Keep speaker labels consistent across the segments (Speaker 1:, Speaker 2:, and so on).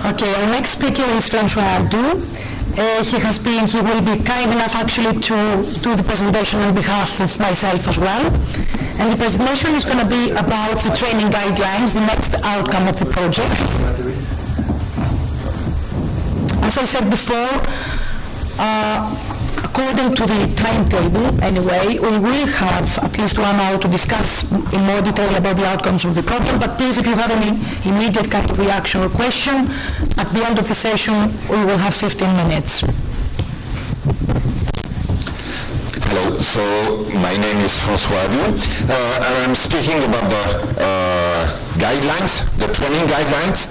Speaker 1: Okay, our next speaker is Francois Adoue. He will be kind enough actually to do the presentation on behalf of myself as well. And the presentation is going to be about the training guidelines, the next outcome of the project. As I said before, according to the timetable, anyway, we will have at least 1 hour to discuss in more detail about the outcomes of the program, but please, if you have any immediate kind of reaction or question, at the end of the session, we will have 15 minutes.
Speaker 2: Hello, so my name is Francois Adoue, and I'm speaking about the guidelines, the training guidelines.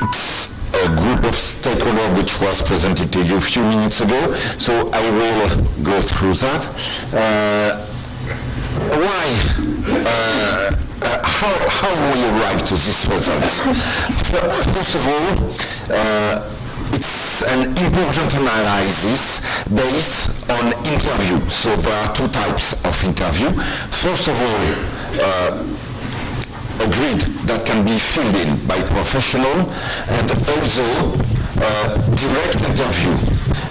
Speaker 2: It's a group of stakeholders which was presented to you a few minutes ago, so I will go through that. How we arrive to these results? First of all, it's an important analysis based on interview. So there are 2 types of interview. First of all, a grid that can be filled in by professional, and also direct interview,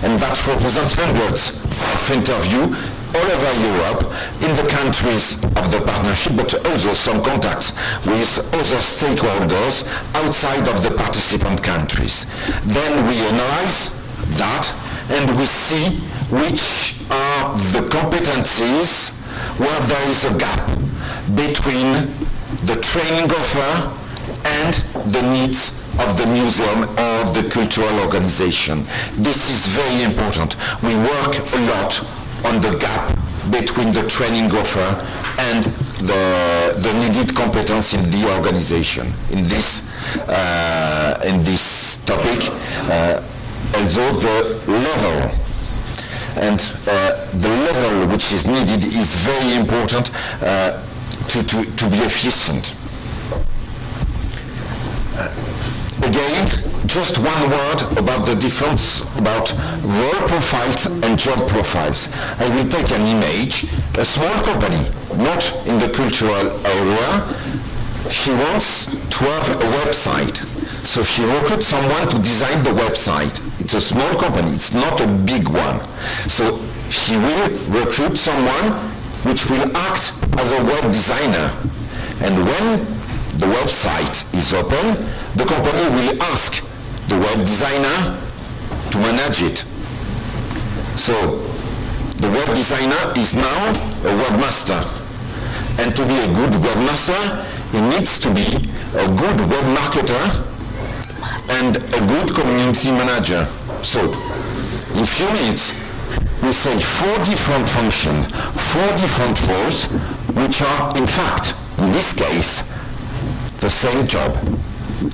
Speaker 2: and that represents hundreds of interviews all over Europe in the countries of the partnership, but also some contacts with other stakeholders outside of the participant countries. Then we analyze that and we see which are the competencies where there is a gap between the training offer and the needs of the museum or the cultural organization. This is very important. We work a lot on the gap between the training offer and the needed competence in the organization. In this topic, also the level. And the level which is needed is very important to be efficient. Again, just one word about the difference about role profiles and job profiles. I will take an image, a small company, not in the cultural area. She wants to have a website. So she recruits someone to design the website. It's a small company, it's not a big one. So she will recruit someone which will act as a web designer. And when the website is open, the company will ask the web designer to manage it. So the web designer is now a webmaster. And to be a good webmaster, he needs to be a good web marketer and a good community manager. So in few minutes, we say 4 different functions, 4 different roles, which are, in fact, in this case, the same job.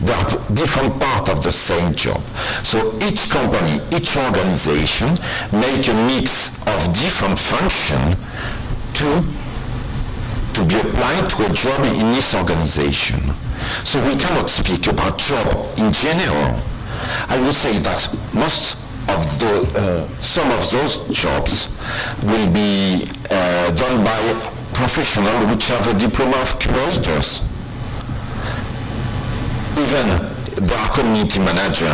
Speaker 2: They are different parts of the same job. So each company, each organization make a mix of different functions to be applied to a job in this organization. So we cannot speak about job in general. I would say that most of some of those jobs will be done by professionals which have a diploma of curators. Even they are community manager.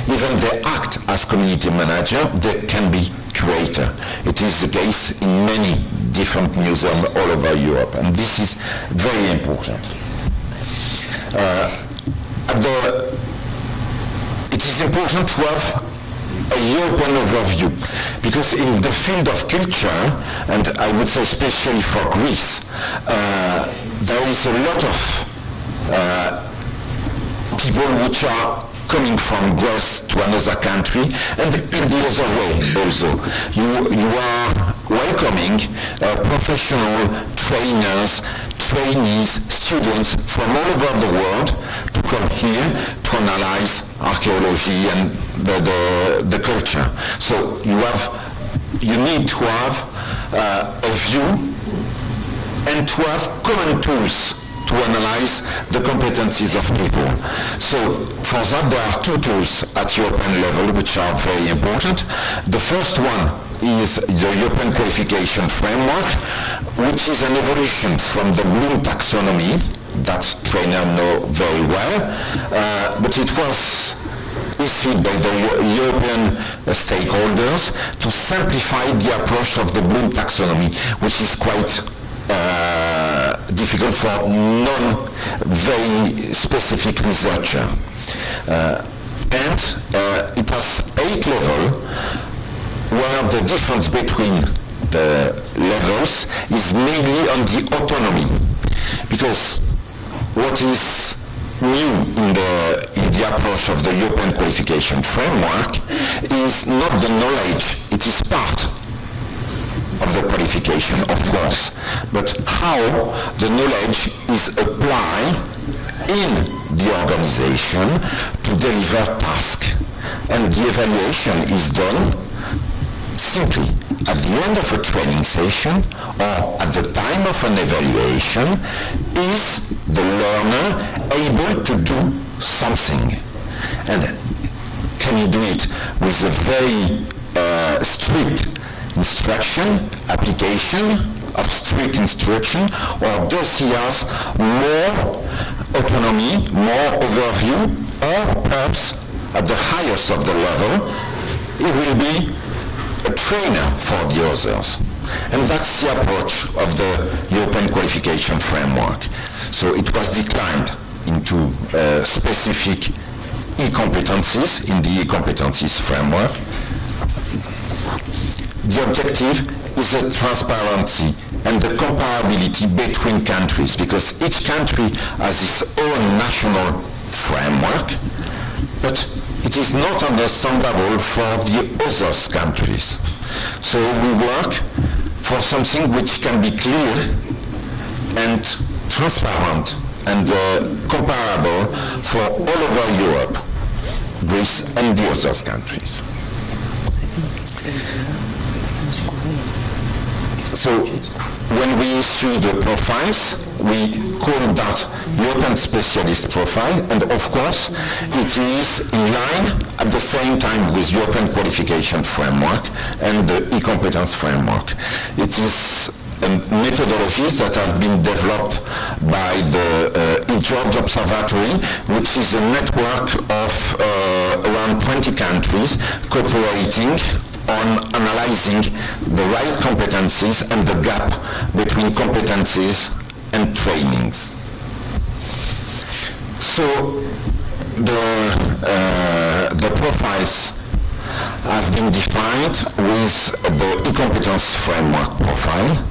Speaker 2: Even they act as community manager, they can be curator. It is the case in many different museums all over Europe, and this is very important. It is important to have a European overview, because in the field of culture, and I would say especially for Greece, there is a lot of people which are coming from Greece to another country, and in the other way also. You are welcoming professional trainers, trainees, students from all over the world to come here to analyze archaeology and the culture. So you need to have a view and to have common tools to analyze the competencies of people. So for that there are 2 tools at European level which are very important. The first one is the European Qualification Framework, which is an evolution from the Bloom taxonomy that trainers know very well, but it was issued by the European stakeholders to simplify the approach of the Bloom taxonomy, which is quite difficult for non-very specific researcher. And it has 8 levels, where the difference between the levels is mainly on the autonomy. Because what is new in the approach of the European Qualification Framework is not the knowledge, it is part of the qualification, of course, but how the knowledge is applied in the organization to deliver tasks. And the evaluation is done simply at the end of a training session or at the time of an evaluation. Is the learner able to do something? And can he do it with a very strict instruction, application of strict instruction, or does he have more autonomy, more overview, or perhaps at the highest of the level, he will be a trainer for the others? And that's the approach of the European Qualification Framework. So it was declined into specific e-competencies in the e-competencies framework. The objective is the transparency and the comparability between countries, because each country has its own national framework, but it is not understandable for the other countries. So we work for something which can be clear and transparent and comparable for all over Europe, Greece and the other countries. So when we issue the profiles, we call that European Specialist Profile, and of course it is in line at the same time with European Qualification Framework and the e-competence framework. It is methodologies that have been developed by the eCult Observatory, which is a network of around 20 countries cooperating on analyzing the right competencies and the gap between competencies and trainings. So the profiles have been defined with the e-competence framework profile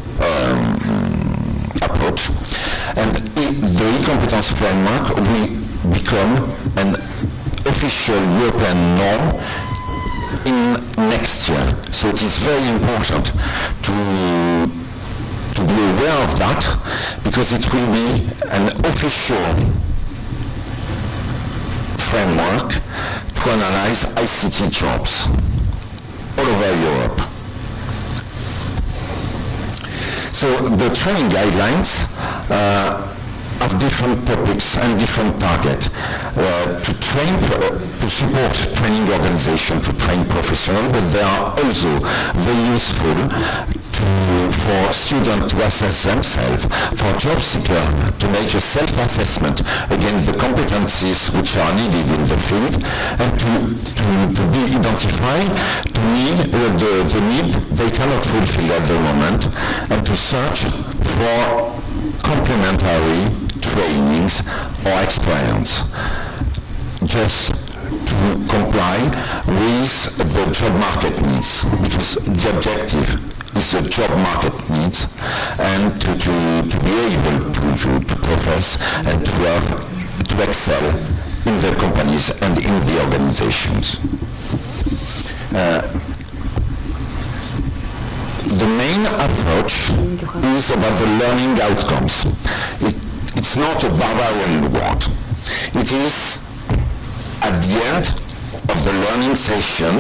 Speaker 2: approach, and the e-competence framework will become an official European norm in next year. So it is very important to be aware of that, because it will be an official framework to analyze ICT jobs all over Europe. So the training guidelines have different topics and different targets to support training organization, to train professionals, but they are also very useful for students to assess themselves, for job seekers to make a self-assessment against the competencies which are needed in the field, and to be identified to need the need they cannot fulfill at the moment, and to search for complementary trainings or experience, just to comply with the job market needs, because the objective is the job market needs, and to be able to profess and to excel in the companies and in the organizations. The main approach is about the learning outcomes. It's not a barbarian word. It is at the end of the learning session,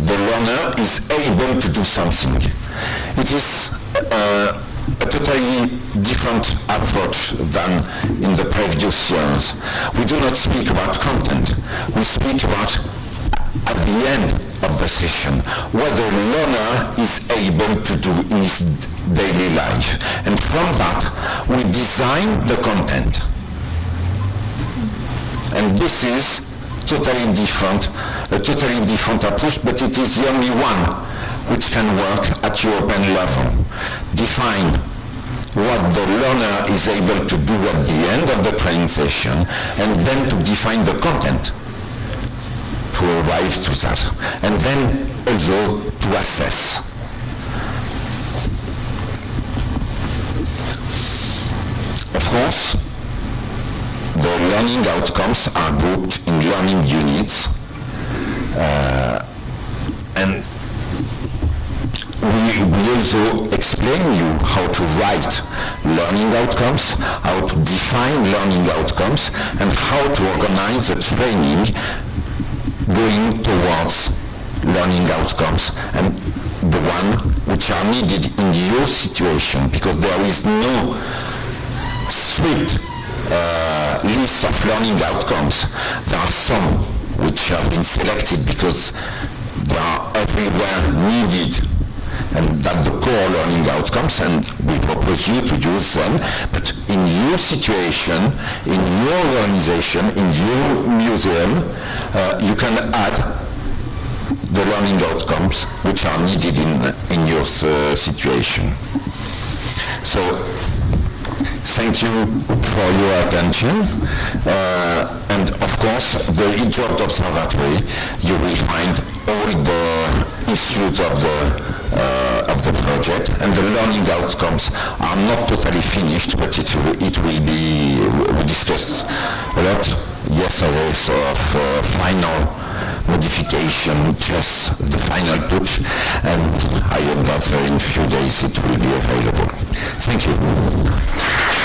Speaker 2: the learner is able to do something. It is a totally different approach than in the previous years. We do not speak about content. We speak about, at the end of the session, what the learner is able to do in his daily life. And from that, we design the content. And this is a totally different approach, but it is the only one which can work at European level. Define what the learner is able to do at the end of the training session, and then to define the content to arrive to that, and then also to assess. Of course, the learning outcomes are grouped in learning units, and we also explain you how to write learning outcomes, how to define learning outcomes, and how to organize the training going towards learning outcomes, and the one which are needed in your situation, because there is no strict list of learning outcomes. There are some which have been selected because they are everywhere needed, and that's the core learning outcomes, and we propose you to use them. But in your situation, in your organization, in your museum, you can add the learning outcomes which are needed in your situation. So, thank you for your attention, and of course the eCult Observatory, you will find all the issues of the project, and the learning outcomes are not totally finished, but it will be, we discussed a lot yesterday, so of final modification, just the final touch, and I hope that in a few days it will be available. Thank you.